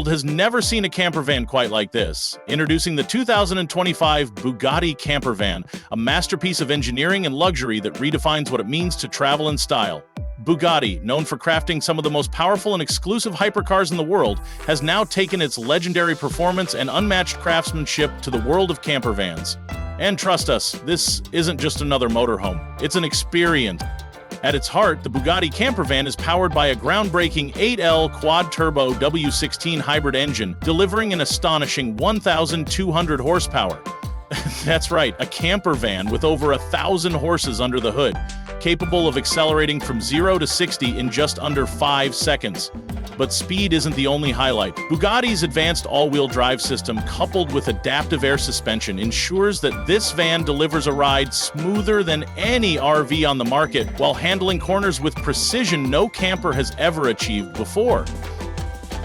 world has never seen a camper van quite like this. Introducing the 2025 Bugatti Camper Van, a masterpiece of engineering and luxury that redefines what it means to travel in style. Bugatti, known for crafting some of the most powerful and exclusive hypercars in the world, has now taken its legendary performance and unmatched craftsmanship to the world of camper vans. And trust us, this isn't just another motorhome, it's an experience. At its heart, the Bugatti Camper Van is powered by a groundbreaking 8L quad-turbo W16 hybrid engine, delivering an astonishing 1,200 horsepower. That's right, a camper van with over 1,000 horses under the hood, capable of accelerating from 0 to 60 in just under 5 seconds. But speed isn't the only highlight. Bugatti's advanced all-wheel drive system, coupled with adaptive air suspension, ensures that this van delivers a ride smoother than any RV on the market, while handling corners with precision no camper has ever achieved before.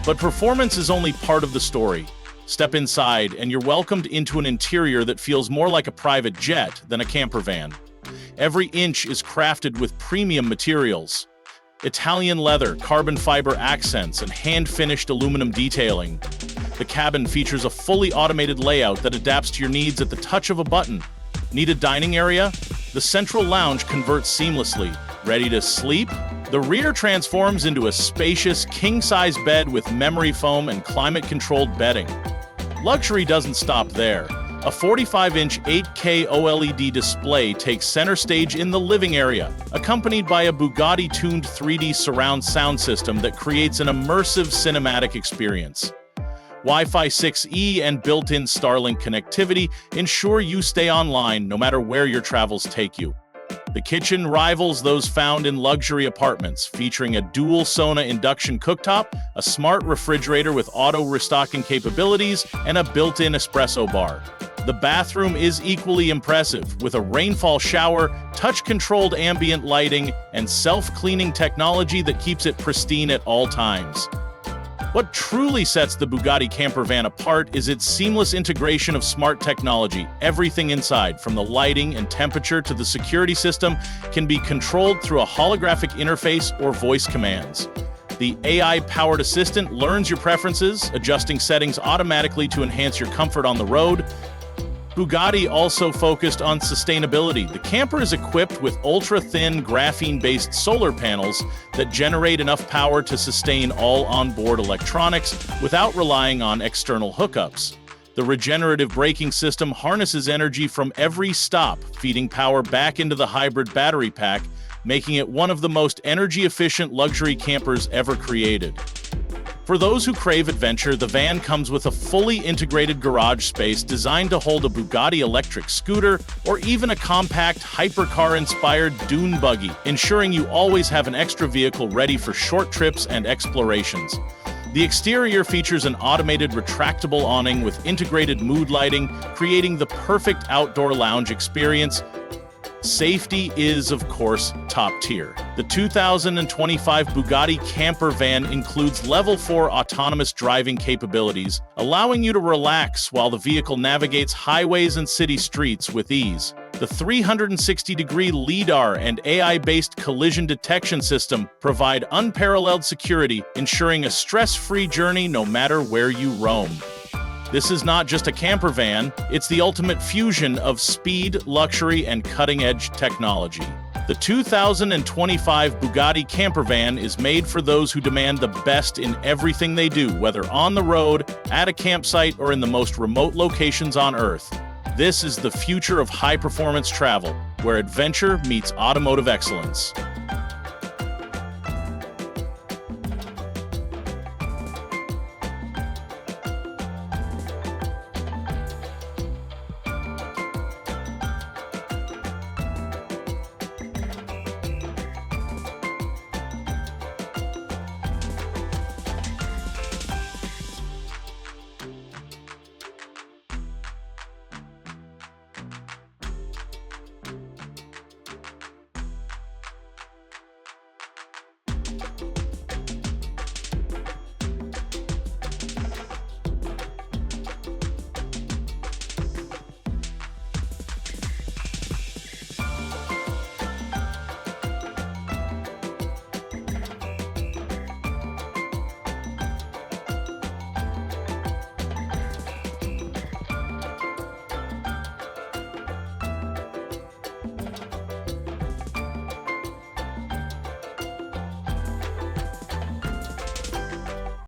But performance is only part of the story. Step inside, and you're welcomed into an interior that feels more like a private jet than a camper van. Every inch is crafted with premium materials. Italian leather, carbon fiber accents, and hand-finished aluminum detailing. The cabin features a fully automated layout that adapts to your needs at the touch of a button. Need a dining area? The central lounge converts seamlessly. Ready to sleep? The rear transforms into a spacious, king-size bed with memory foam and climate-controlled bedding. Luxury doesn't stop there. A 45-inch 8K OLED display takes center stage in the living area, accompanied by a Bugatti-tuned 3D surround sound system that creates an immersive cinematic experience. Wi-Fi 6E and built-in Starlink connectivity ensure you stay online no matter where your travels take you. The kitchen rivals those found in luxury apartments, featuring a dual Sona induction cooktop, a smart refrigerator with auto-restocking capabilities, and a built-in espresso bar. The bathroom is equally impressive, with a rainfall shower, touch-controlled ambient lighting, and self-cleaning technology that keeps it pristine at all times. What truly sets the Bugatti Camper Van apart is its seamless integration of smart technology. Everything inside, from the lighting and temperature to the security system, can be controlled through a holographic interface or voice commands. The AI-powered assistant learns your preferences, adjusting settings automatically to enhance your comfort on the road. Bugatti also focused on sustainability. The camper is equipped with ultra-thin graphene-based solar panels that generate enough power to sustain all onboard electronics without relying on external hookups. The regenerative braking system harnesses energy from every stop, feeding power back into the hybrid battery pack, making it one of the most energy-efficient luxury campers ever created. For those who crave adventure, the van comes with a fully integrated garage space designed to hold a Bugatti electric scooter or even a compact hypercar-inspired dune buggy, ensuring you always have an extra vehicle ready for short trips and explorations. The exterior features an automated retractable awning with integrated mood lighting, creating the perfect outdoor lounge experience. Safety is, of course, top tier. The 2025 Bugatti Camper Van includes Level 4 autonomous driving capabilities, allowing you to relax while the vehicle navigates highways and city streets with ease. The 360-degree LiDAR and AI-based collision detection system provide unparalleled security, ensuring a stress-free journey no matter where you roam. This is not just a camper van, it's the ultimate fusion of speed, luxury, and cutting-edge technology. The 2025 Bugatti Camper Van is made for those who demand the best in everything they do, whether on the road, at a campsite, or in the most remote locations on Earth. This is the future of high-performance travel, where adventure meets automotive excellence.